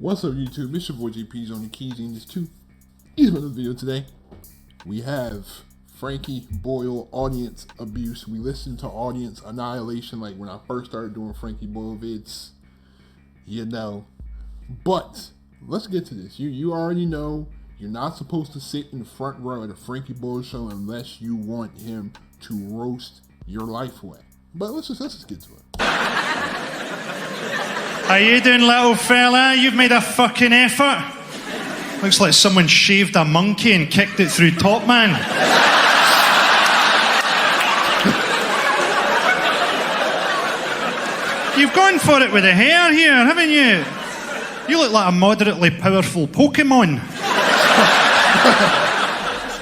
What's up, YouTube? It's your boy JP's on the keys in this too. Here's another video today. We have Frankie Boyle audience abuse. We listened to audience annihilation like when I first started doing Frankie Boyle vids. You know. But let's get to this. You already know you're not supposed to sit in the front row at a Frankie Boyle show unless you want him to roast your life away. But let's just get to it. How you doing, little fella? You've made a fucking effort. Looks like someone shaved a monkey and kicked it through Top Man. You've gone for it with the hair here, haven't you? You look like a moderately powerful Pokemon.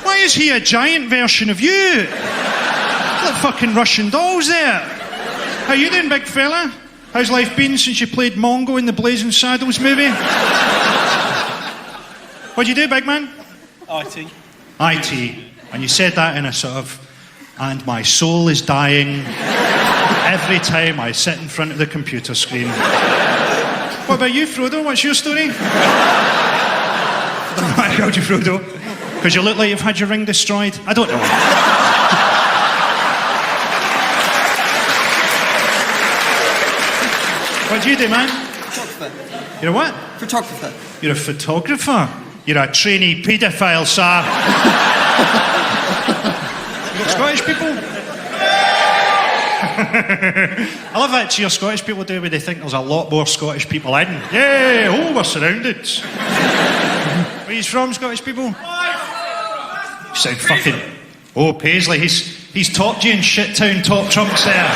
Why is he a giant version of you? Like fucking Russian dolls there. How you doing, big fella? How's life been since you played Mongo in the Blazing Saddles movie? What'd you do, big man? IT. IT. And you said that in a sort of, and my soul is dying every time I sit in front of the computer screen. What about you, Frodo? What's your story? I don't know why I called you Frodo. Because you look like you've had your ring destroyed. I don't know. What do you do, man? Photographer. You're a what? Photographer. You're a photographer. You're a trainee paedophile, sir. You got Scottish people? I love that cheer Scottish people do when they think there's a lot more Scottish people in. Yay! Oh, we're surrounded. Where are you from, Scottish people? You sound fucking... Oh, Paisley, he's topped you in shit-town top trumps there.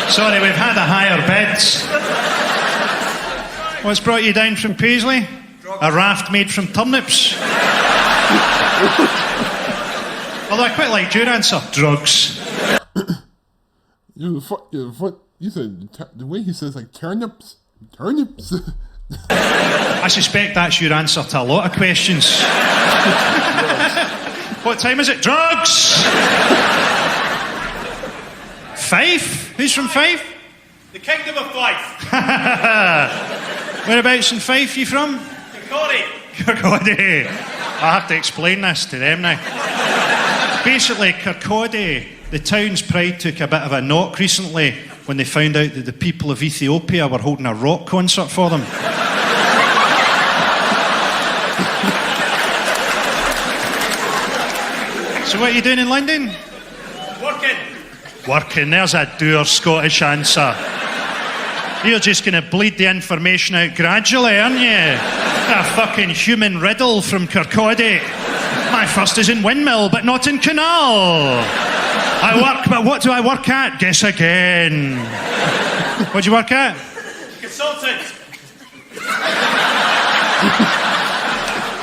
Sorry, we've had a higher bids. What's brought you down from Paisley? Drugs. A raft made from turnips. Although I quite liked your answer. Drugs. You said the way he says like turnips. Turnips. I suspect that's your answer to a lot of questions. What time is it? Drugs! Fife? Who's from Fife? The Kingdom of Fife. Whereabouts in Fife are you from? Kirkcaldy. Kirkcaldy. I have to explain this to them now. Basically, Kirkcaldy, the town's pride took a bit of a knock recently when they found out that the people of Ethiopia were holding a rock concert for them. So what are you doing in London? Working. Working, there's a dour Scottish answer. You're just going to bleed the information out gradually, aren't you? A fucking human riddle from Kirkcaldy. My first is in Windmill, but not in Canal. I work, but what do I work at? Guess again. What do you work at? Consultant.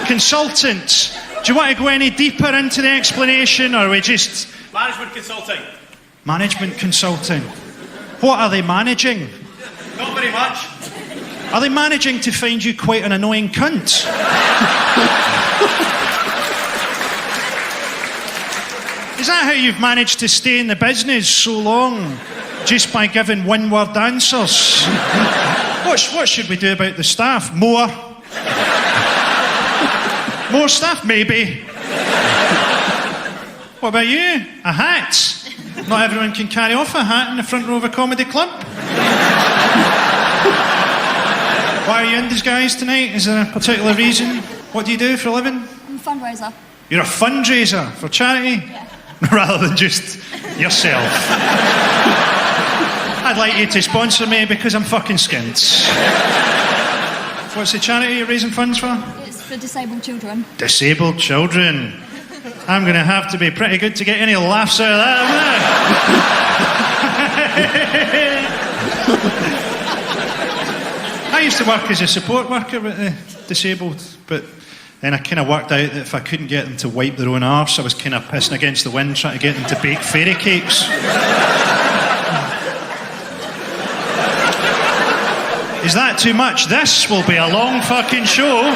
Consultant. Do you want to go any deeper into the explanation, or are we just... Management consulting. Management consulting. What are they managing? Not very much. Are they managing to find you quite an annoying cunt? Is that how you've managed to stay in the business so long? Just by giving one-word answers? What should we do about the staff? More? More staff? Maybe. What about you? A hat? Not everyone can carry off a hat in the front row of a comedy club. Why are you in disguise tonight? Is there a particular reason? What do you do for a living? I'm a fundraiser. You're a fundraiser for charity? Yeah. Rather than just yourself. I'd like you to sponsor me because I'm fucking skint. What's the charity you're raising funds for? It's for disabled children. Disabled children. I'm going to have to be pretty good to get any laughs out of that, I used to work as a support worker with the disabled, but then I kind of worked out that if I couldn't get them to wipe their own arse, I was kind of pissing against the wind trying to get them to bake fairy cakes. Is that too much? This will be a long fucking show.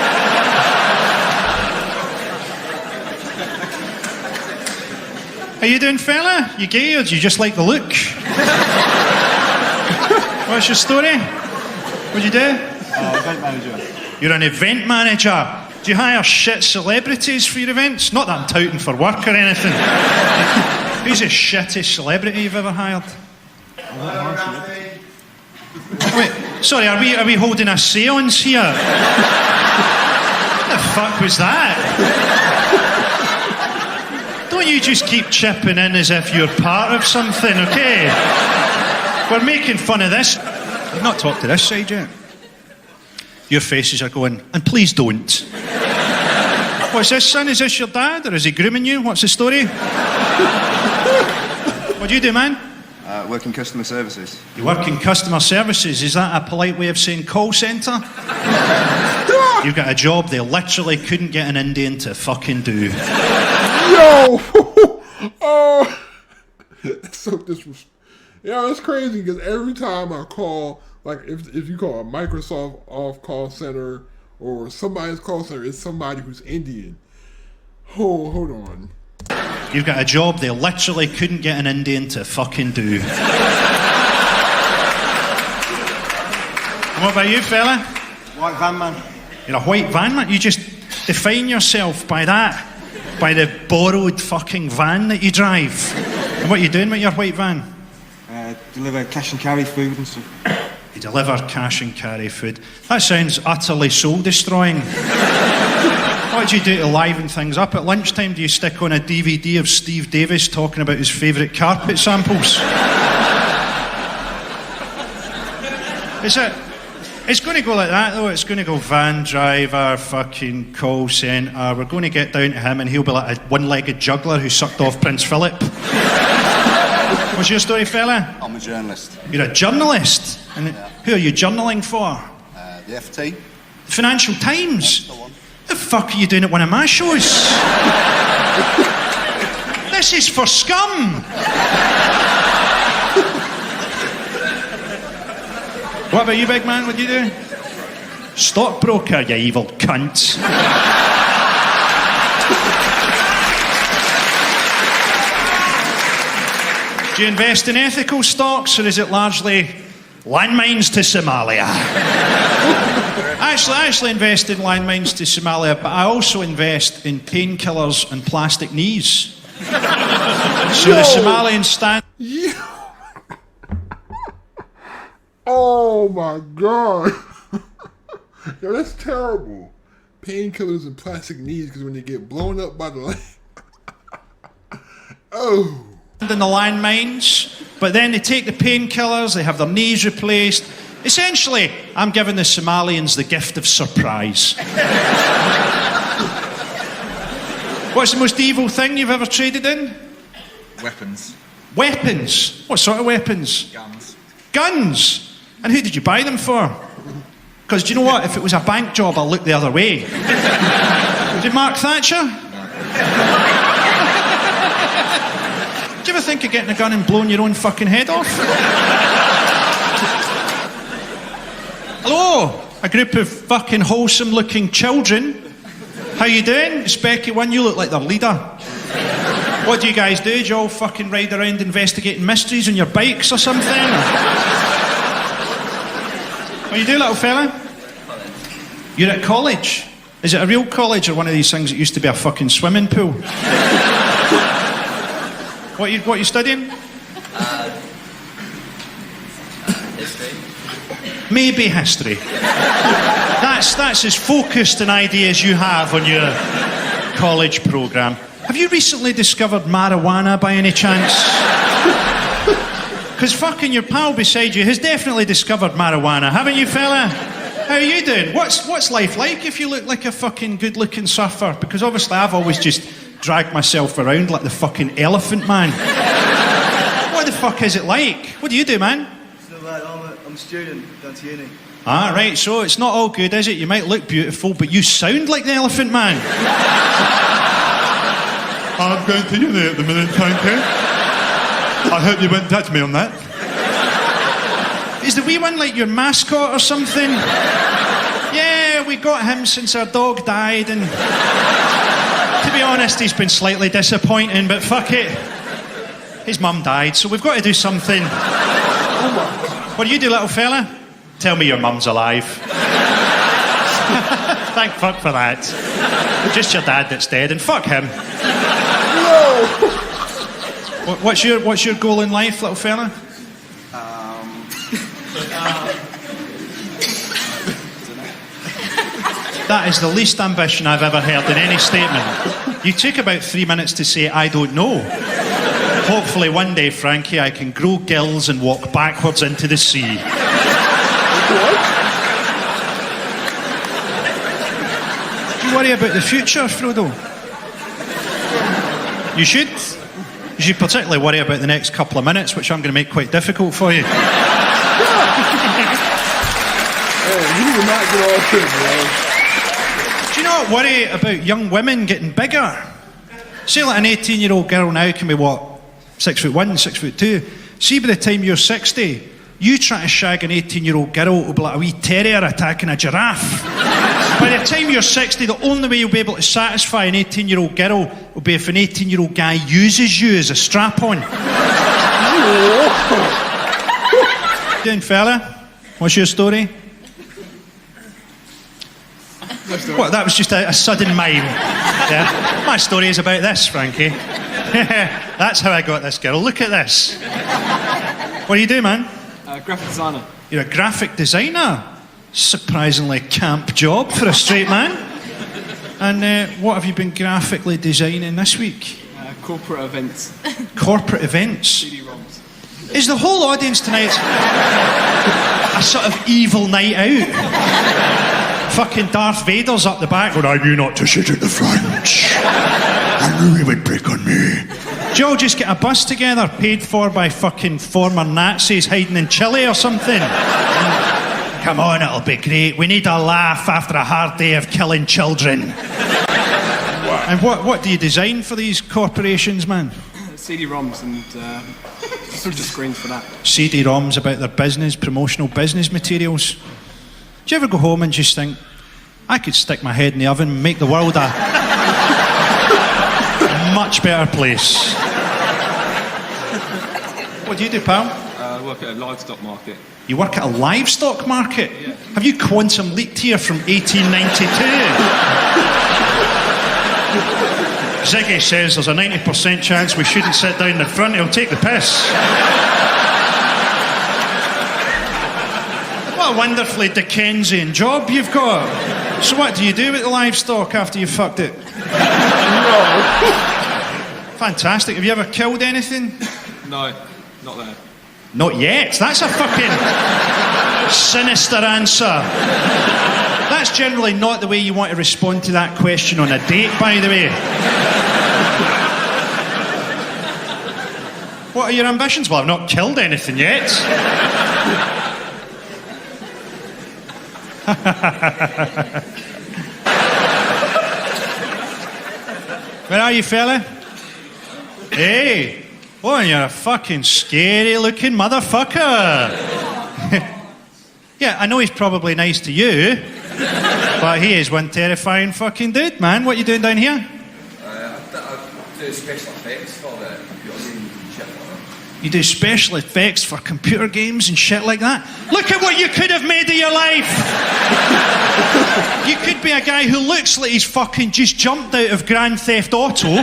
How you doing, fella? You gay or do you just like the look? What's your story? What do you do? Event manager. You're an event manager. Do you hire shit celebrities for your events? Not that I'm touting for work or anything. Who's the shittest celebrity you've ever hired? Wait, sorry, are we holding a seance here? What the fuck was that? Don't you just keep chipping in as if you're part of something, okay? We're making fun of this. I've not talked to this side yet. Your faces are going, and please don't. What's this, son? Is this your dad, or is he grooming you? What's the story? What do you do, man? Work in customer services. You work in customer services. Is that a polite way of saying call centre? You've got a job they literally couldn't get an Indian to fucking do. Yo! Oh! That's so disrespectful. Yeah, it's crazy because every time I call, like if you call a Microsoft off call center or somebody's call center, it's somebody who's Indian. Oh, hold on. You've got a job they literally couldn't get an Indian to fucking do. And what about you, fella? White van man. You're a white van man? You just define yourself by that. By the borrowed fucking van that you drive. And what are you doing with your white van? Deliver cash and carry food and stuff. You deliver cash and carry food. That sounds utterly soul-destroying. What do you do to liven things up? At lunchtime, do you stick on a DVD of Steve Davis talking about his favourite carpet samples? It's going to go like that, though. It's going to go van driver, fucking call centre. We're going to get down to him, and he'll be like a one-legged juggler who sucked off Prince Philip. What's your story, fella? I'm a journalist. You're a journalist? And who are you journaling for? The FT. The Financial Times? That's the one. The fuck are you doing at one of my shows? This is for scum! What about you, big man? What do you do? Stockbroker, you evil cunt. Do you invest in ethical stocks, or is it largely landmines to Somalia? I actually invest in landmines to Somalia, but I also invest in painkillers and plastic knees. So the Somalians stand... Yeah. Oh my god. Yo, that's terrible. Painkillers and plastic knees, because when they get blown up by the oh. In the landmines, but then they take the painkillers, they have their knees replaced. Essentially, I'm giving the Somalians the gift of surprise. What's the most evil thing you've ever traded in? Weapons. Weapons? What sort of weapons? Guns. Guns? And who did you buy them for? Because do you know what? If it was a bank job, I'll look the other way. Did Mark Thatcher? Do you ever think of getting a gun and blowing your own fucking head off? Hello, a group of fucking wholesome looking children. How you doing? It's Becky One, you look like their leader. What do you guys do? Do you all fucking ride around investigating mysteries on your bikes or something? What do you do, little fella? You're at college? Is it a real college or one of these things that used to be a fucking swimming pool? What you studying? History. Maybe history. That's as focused an idea as you have on your college programme. Have you recently discovered marijuana by any chance? Because fucking your pal beside you has definitely discovered marijuana, haven't you, fella? How are you doing? What's life like if you look like a fucking good-looking surfer? Because obviously I've always just dragged myself around like the fucking elephant man. What the fuck is it like? What do you do, man? It's not bad. I'm a student, going to uni. Ah, right, so it's not all good, is it? You might look beautiful, but you sound like the elephant man. I'm going to uni at the minute, thank you. I hope you won't touch me on that. Is the wee one like your mascot or something? Yeah, we got him since our dog died, and to be honest, he's been slightly disappointing, but fuck it. His mum died, so we've got to do something. What do you do, little fella? Tell me your mum's alive. Thank fuck for that. Just your dad that's dead, and fuck him. No! What's your goal in life, little fella? That is the least ambition I've ever heard in any statement. You took about 3 minutes to say, I don't know. Hopefully one day, Frankie, I can grow gills and walk backwards into the sea. What? Do you worry about the future, Frodo? You should. You should particularly worry about the next couple of minutes, which I'm going to make quite difficult for you. Hey, you need to not get all in, man. Do you not worry about young women getting bigger? Say like an 18-year-old girl now can be, what, 6'1", 6'2". See, by the time you're 60, you try to shag an 18-year-old girl, it'll be like a wee terrier attacking a giraffe. By the time you're 60, the only way you'll be able to satisfy an 18-year-old girl will be if an 18-year-old guy uses you as a strap-on. Doing, fella? What's your story? What, that was just a sudden mime. Yeah. My story is about this, Frankie. That's how I got this girl. Look at this. What do you do, man? Graphic designer. You're a graphic designer. Surprisingly camp job for a straight man. And what have you been graphically designing this week? Corporate events. Corporate events. CD-ROMs. Is the whole audience tonight a sort of evil night out? Fucking Darth Vader's up the back going, I knew not to sit at the front. I knew he would pick on me. Do you all just get a bus together paid for by fucking former Nazis hiding in Chile or something? Come on, it'll be great. We need a laugh after a hard day of killing children. And what do you design for these corporations, man? CD-ROMs and filter screens for that. CD-ROMs about their business, promotional business materials. Do you ever go home and just think, I could stick my head in the oven and make the world a much better place? What do you do, pal? I work at a livestock market. You work at a livestock market? Yeah. Have you quantum leaped here from 1892? Ziggy says there's a 90% chance we shouldn't sit down in the front, he'll take the piss. What a wonderfully Dickensian job you've got. So what do you do with the livestock after you've fucked it? No. Fantastic. Have you ever killed anything? No, not there. Not yet. That's a fucking sinister answer. That's generally not the way you want to respond to that question on a date, by the way. What are your ambitions? Well, I've not killed anything yet. Where are you, fella? Hey! Oh, you're a fucking scary-looking motherfucker. Yeah, I know he's probably nice to you, but he is one terrifying fucking dude, man. What are you doing down here? I do special effects for the computer games and shit like that. You do special effects for computer games and shit like that? Look at what you could have made of your life! You could be a guy who looks like he's fucking just jumped out of Grand Theft Auto,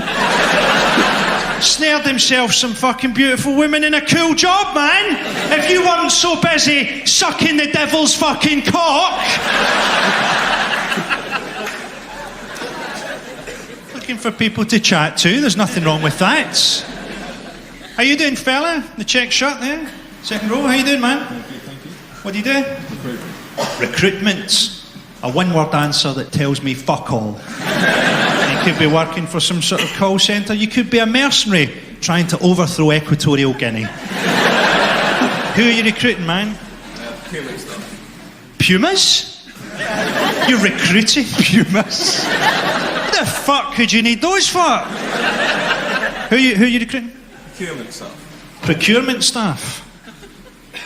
snared himself some fucking beautiful women in a cool job, man! If you weren't so busy sucking the devil's fucking cock! Looking for people to chat to, there's nothing wrong with that. How you doing, fella? The check shirt there? Second row, how you doing, man? Thank you. What do you do? Recruitment. A one-word answer that tells me fuck all. You could be working for some sort of call centre. You could be a mercenary trying to overthrow Equatorial Guinea. Who are you recruiting, man? Puma stuff. Pumas? You're recruiting pumas? What the fuck could you need those for? Who are you recruiting? Procurement stuff. Procurement staff.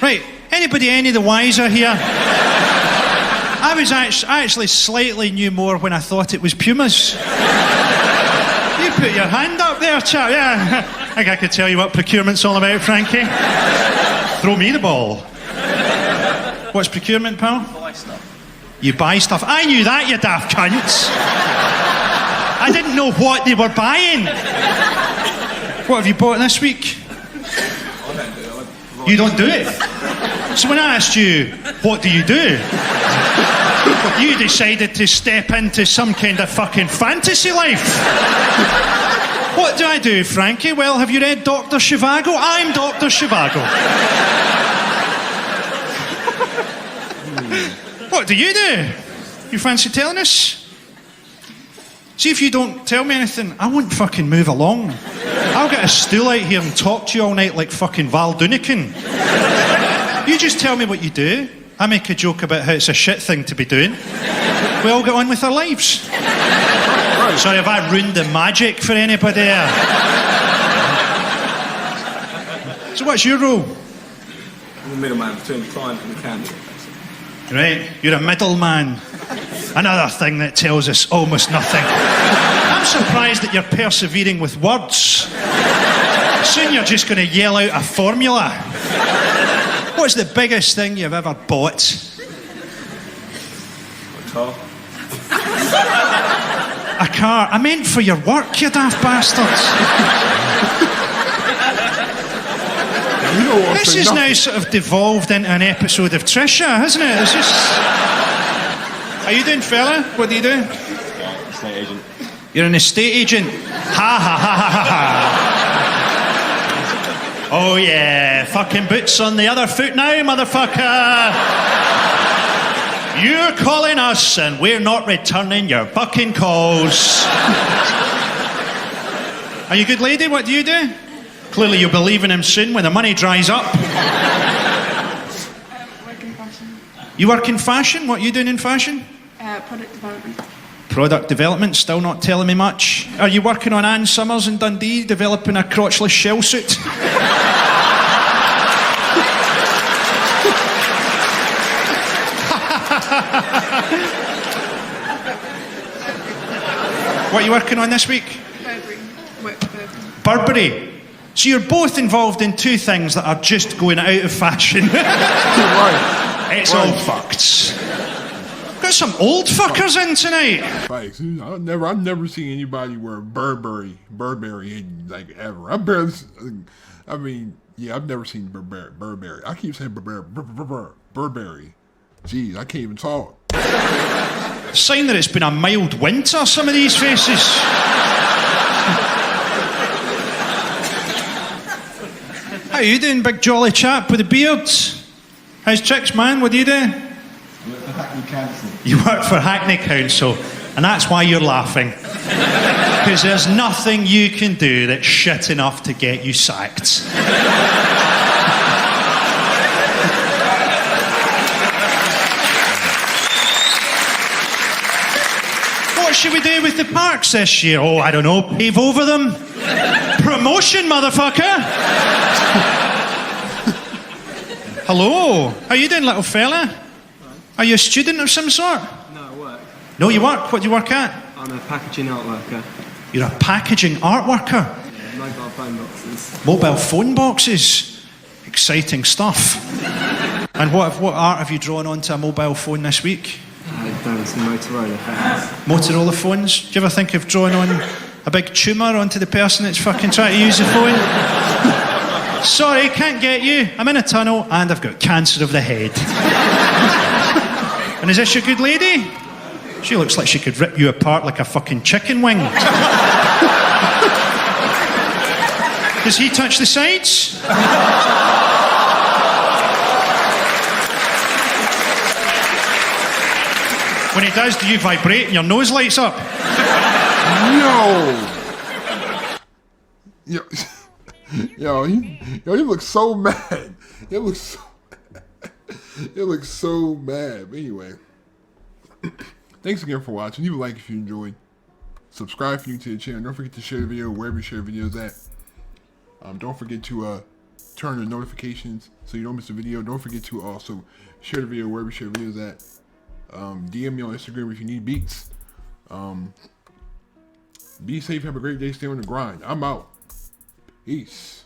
Right, anybody any the wiser here? I actually slightly knew more when I thought it was pumas. You put your hand up there, chap. Yeah, I think I could tell you what procurement's all about, Frankie. Throw me the ball. What's procurement, pal? Buy stuff. You buy stuff. I knew that, you daft cunts. I didn't know what they were buying. What have you bought this week? You don't do it. So when I asked you, what do? You decided to step into some kind of fucking fantasy life. What do I do, Frankie? Well, have you read Dr. Zhivago? I'm Dr. Zhivago. What do? You fancy telling us? See, if you don't tell me anything, I won't fucking move along. I'll get a stool out here and talk to you all night like fucking Val Doonican. You just tell me what you do. I make a joke about how it's a shit thing to be doing. We all get on with our lives. Sorry, have I ruined the magic for anybody there? So what's your role? I'm the middleman between the client and the candidate. Right, you're a middleman. Another thing that tells us almost nothing. I'm surprised that you're persevering with words. Soon you're just going to yell out a formula. What's the biggest thing you've ever bought? A car. A car? I meant for your work, you daft bastards. You don't want to This say is nothing. now sort of devolved into an episode of Trisha, hasn't it? It's just... How you doing, fella? What do you do? Estate agent. You're an estate agent. Ha ha ha ha ha ha. Oh yeah, fucking boots on the other foot now, motherfucker. You're calling us and we're not returning your fucking calls. Are you a good lady? What do you do? Clearly you'll be leaving him soon when the money dries up. Work in fashion. You work in fashion? What are you doing in fashion? Product development. Product development, still not telling me much. Are you working on Ann Summers in Dundee, developing a crotchless shell suit? What are you working on this week? Burberry. Work for Burberry. Burberry. So you're both involved in two things that are just going out of fashion. Right. It's all fucked. Got some old fuckers in tonight. Facts. I've never seen anybody wear Burberry like ever. I've never seen Burberry. I keep saying Burberry. Jeez, I can't even talk. Sign that it's been a mild winter, some of these faces. How you doing, big jolly chap with the beard? How's chicks, man? What do you do? You work for Hackney Council, and that's why you're laughing. Because there's nothing you can do that's shit enough to get you sacked. What should we do with the parks this year? Oh, I don't know, pave over them? Promotion, motherfucker! Hello, how you doing, little fella? Are you a student of some sort? No, I work. No, you work? What do you work at? I'm a packaging art worker. You're a packaging art worker? Yeah, mobile phone boxes. Mobile phone boxes? Exciting stuff. And what art have you drawn onto a mobile phone this week? I've done some Motorola phones. Motorola phones? Do you ever think of drawing on a big tumour onto the person that's fucking trying to use the phone? Sorry, can't get you. I'm in a tunnel and I've got cancer of the head. And is this your good lady? She looks like she could rip you apart like a fucking chicken wing. Does he touch the sides? When he does, do you vibrate and your nose lights up? Yo, he looks so mad. It looks so mad. But anyway, thanks again for watching. Leave a like if you enjoyed. Subscribe if you're new to the channel. Don't forget to share the video wherever you share videos at. Don't forget to turn on notifications so you don't miss a video. Don't forget to also share the video wherever you share videos at. DM me on Instagram if you need beats. Be safe. Have a great day. Stay on the grind. I'm out. Peace.